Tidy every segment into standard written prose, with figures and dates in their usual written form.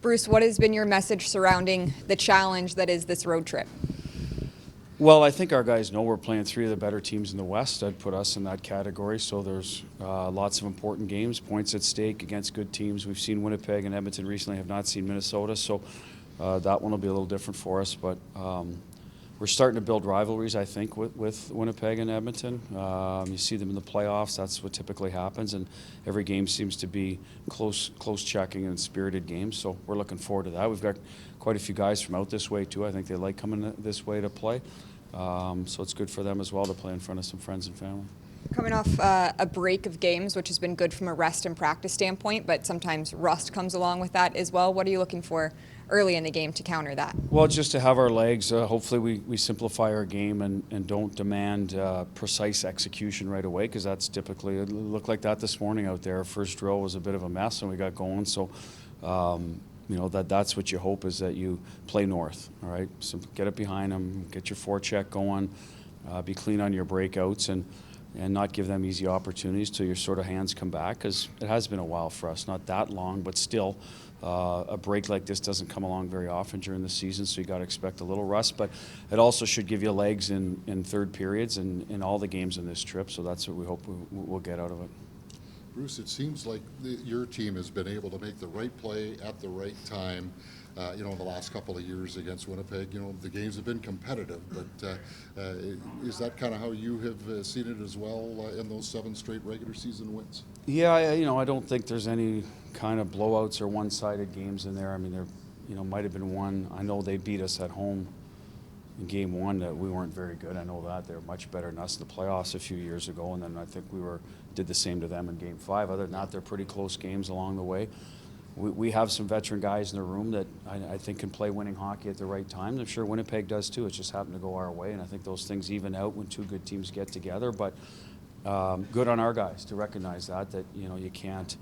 Bruce, what has been your message surrounding the challenge that is this road trip? Well, I think our guys know we're playing three of the better teams in the West. I'd put us in that category. So there's lots of important games, points at stake against good teams. We've seen Winnipeg and Edmonton recently, have not seen Minnesota. So that one will be a little different for us. But we're starting to build rivalries, I think, with Winnipeg and Edmonton. You see them in the playoffs. That's what typically happens. And every game seems to be close checking and spirited games. So we're looking forward to that. We've got quite a few guys from out this way, too. I think they like coming this way to play. So it's good for them as well to play in front of some friends and family. Coming off a break of games, which has been good from a rest and practice standpoint, but sometimes rust comes along with that as well. What are you looking for early in the game to counter that? Well, just to have our legs. Hopefully we simplify our game and don't demand precise execution right away, because that's typically, it looked like that this morning out there. First drill was a bit of a mess and we got going. So that's what you hope, is that you play north, all right? So get it behind them, get your forecheck going, be clean on your breakouts, and not give them easy opportunities till your sort of hands come back, because it has been a while for us, not that long, but still a break like this doesn't come along very often during the season, so you got to expect a little rust, but it also should give you legs in third periods and in all the games in this trip, so that's what we hope we'll get out of it. Bruce, it seems like your team has been able to make the right play at the right time. In the last couple of years against Winnipeg, the games have been competitive, but is that kind of how you have seen it as well in those 7 straight regular season wins? Yeah, I don't think there's any kind of blowouts or one-sided games in there. I mean, there, might have been one. I know they beat us at home in game 1 that we weren't very good. I know that they're much better than us in the playoffs a few years ago, and then I think did the same to them in game 5. Other than that, they're pretty close games along the way. We have some veteran guys in the room that I think can play winning hockey at the right time. I'm sure Winnipeg does too. It just happened to go our way, and I think those things even out when two good teams get together. But good on our guys to recognize that you can't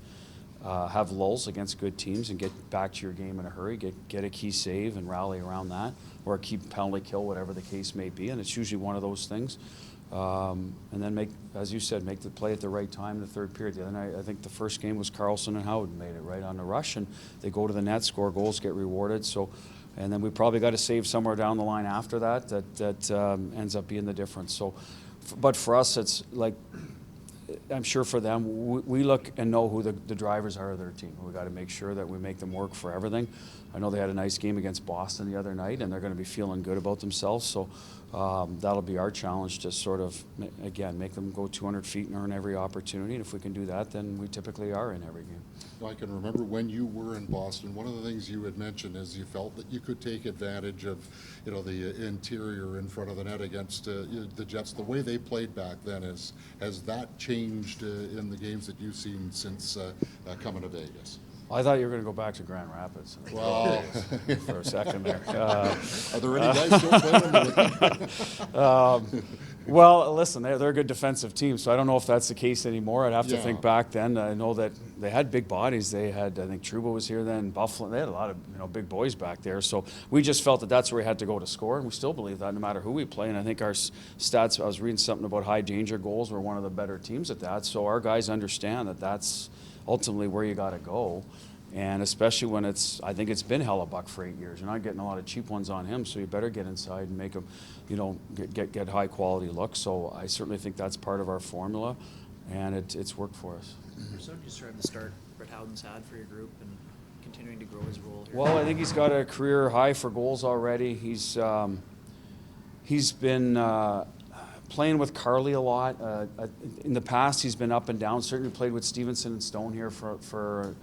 have lulls against good teams and get back to your game in a hurry, get a key save and rally around that, or keep penalty kill, whatever the case may be, and it's usually one of those things. And then as you said, make the play at the right time in the third period. The other night, I think the first game was Carlson and Howden made it right on the rush, and they go to the net, score goals, get rewarded. So, and then we probably got to save somewhere down the line after that ends up being the difference. So, but for us, it's like, I'm sure for them, we look and know who the drivers are of their team. We got to make sure that we make them work for everything. I know they had a nice game against Boston the other night, and they're going to be feeling good about themselves. So that'll be our challenge, to sort of, again, make them go 200 feet and earn every opportunity. And if we can do that, then we typically are in every game. I can remember when you were in Boston, one of the things you had mentioned is you felt that you could take advantage of, the interior in front of the net against the Jets. The way they played back then, has that changed in the games that you've seen since coming to Vegas? I thought you were going to go back to Grand Rapids. Well, for a second there. Are there any guys still playing? Well, listen, they're a good defensive team, so I don't know if that's the case anymore. I'd have to think back then. I know that they had big bodies. They had, I think Trouba was here then, Buffalo. They had a lot of big boys back there. So we just felt that that's where we had to go to score, and we still believe that no matter who we play. And I think our stats, I was reading something about high danger goals. We're one of the better teams at that. So our guys understand that that's ultimately where you got to go. And especially when I think it's been Hellebuck for 8 years. You're not getting a lot of cheap ones on him, so you better get inside and make him, get high quality looks. So I certainly think that's part of our formula, and it's worked for us. So do you describe the start Brett Howden's had for your group and continuing to grow his role here? Well, I think he's got a career high for goals already. He's been playing with Carly a lot. In the past, he's been up and down. Certainly played with Stevenson and Stone here for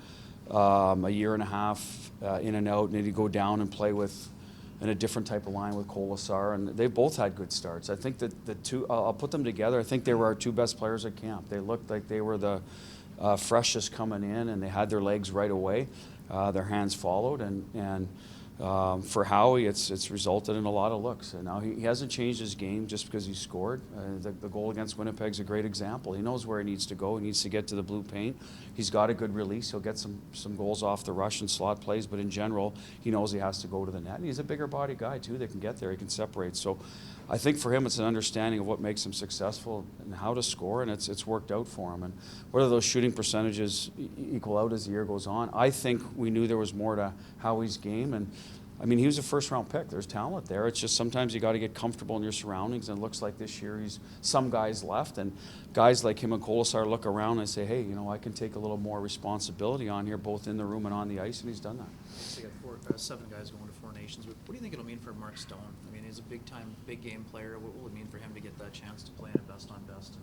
a year and a half in and out, and then he'd go down and play in a different type of line with Colasar, and they both had good starts. I think that the two, I'll put them together, I think they were our two best players at camp. They looked like they were the freshest coming in, and they had their legs right away. Their hands followed, and for Howie, it's resulted in a lot of looks. And now he hasn't changed his game just because he scored. The goal against Winnipeg's a great example. He knows where he needs to go. He needs to get to the blue paint. He's got a good release. He'll get some goals off the rush and slot plays, but in general, he knows he has to go to the net. And he's a bigger body guy, too, that can get there. He can separate. So I think for him, it's an understanding of what makes him successful and how to score, and it's worked out for him. And whether those shooting percentages equal out as the year goes on, I think we knew there was more to Howie's game. And I mean, he was a first-round pick. There's talent there. It's just sometimes you got to get comfortable in your surroundings. And it looks like this year some guys left, and guys like him and Kolasar look around and say, hey, I can take a little more responsibility on here, both in the room and on the ice, and he's done that. So you got 7 guys going to 4 nations. What do you think it'll mean for Mark Stone? I mean, he's a big game player. What will it mean for him to get that chance to play in a best-on-best?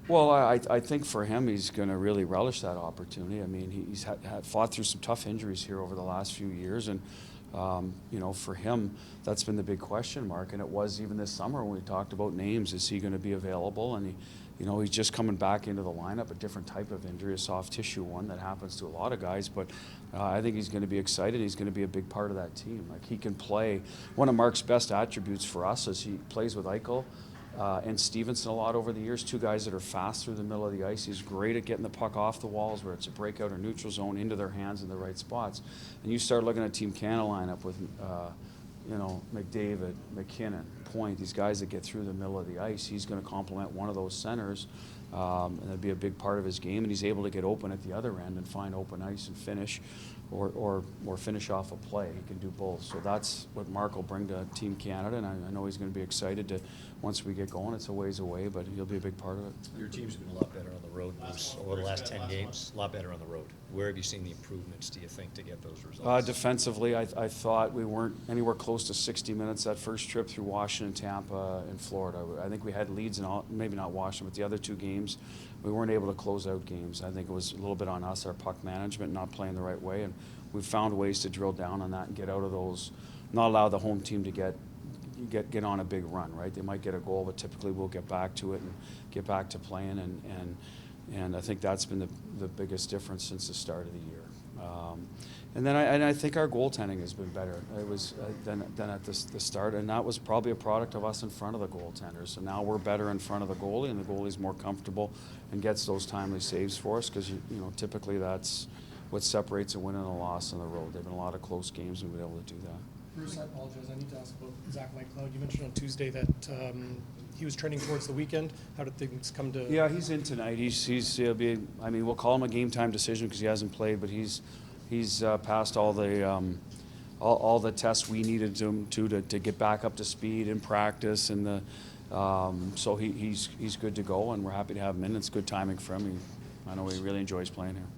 Well, I think for him, he's going to really relish that opportunity. I mean, he's fought through some tough injuries here over the last few years, and for him, that's been the big question mark. And it was even this summer when we talked about names. Is he going to be available? And he's just coming back into the lineup, a different type of injury, a soft tissue one that happens to a lot of guys. But I think he's going to be excited. He's going to be a big part of that team. Like, he can play. One of Mark's best attributes for us is he plays with Eichel and Stevenson a lot over the years, 2 guys that are fast through the middle of the ice. He's great at getting the puck off the walls, where it's a breakout or neutral zone, into their hands in the right spots. And you start looking at Team Canada lineup with, McDavid, McKinnon, Point, these guys that get through the middle of the ice. He's going to complement one of those centers, and that'd be a big part of his game. And he's able to get open at the other end and find open ice and finish, or finish off a play. He can do both. So that's what Mark will bring to Team Canada, and I know he's going to be excited to, once we get going. It's a ways away, but he'll be a big part of it. Your team's been a lot better on the road, Bruce, over the last 10 games. A lot better on the road. Where have you seen the improvements, do you think, to get those results? Defensively, I thought we weren't anywhere close to 60 minutes that first trip through Washington, Tampa, and Florida. I think we had leads in all, maybe not Washington, but the other 2 games, we weren't able to close out games. I think it was a little bit on us, our puck management, not playing the right way, and we've found ways to drill down on that and get out of those, not allow the home team to get on a big run, right? They might get a goal, but typically we'll get back to it and get back to playing, and I think that's been the biggest difference since the start of the year. And then I think our goaltending has been better. It was than at the start, and that was probably a product of us in front of the goaltenders. So now we're better in front of the goalie, and the goalie's more comfortable and gets those timely saves for us, because typically that's what separates a win and a loss on the road. There've been a lot of close games, and we've been able to do that. Bruce, I apologize. I need to ask about Zach Whitecloud. You mentioned on Tuesday that he was trending towards the weekend. How did things come to? Yeah, he's in tonight. He'll be. I mean, we'll call him a game time decision because he hasn't played, but he's passed all the tests we needed him to get back up to speed in practice, and so he's good to go, and we're happy to have him in. It's good timing for him. I know he really enjoys playing here.